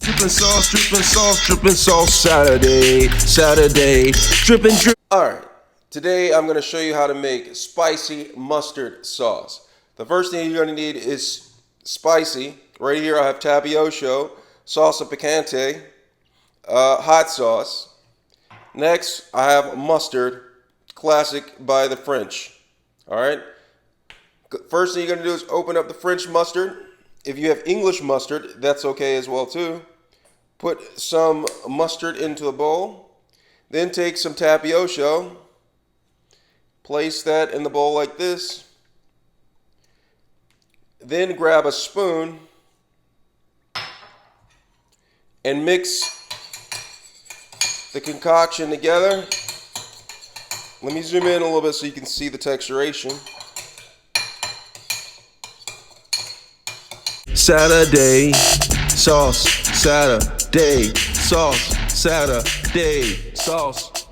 Drippin' sauce, drippin' sauce, drippin' sauce, Saturday, Saturday, drippin' drip. Alright, today I'm going to show you how to make spicy mustard sauce. The first thing you're going to need is spicy. Right here I have tapioca, salsa picante, hot sauce. Next I have mustard, classic by the French. Alright, first thing you're going to do is open up the French mustard. If you have English mustard, that's okay as well too. Put some mustard into a bowl. Then take some tapioca. Place that in the bowl like this. Then grab a spoon and mix the concoction together. Let me zoom in a little bit so you can see the texturation. Saturday sauce, Saturday sauce, Saturday sauce.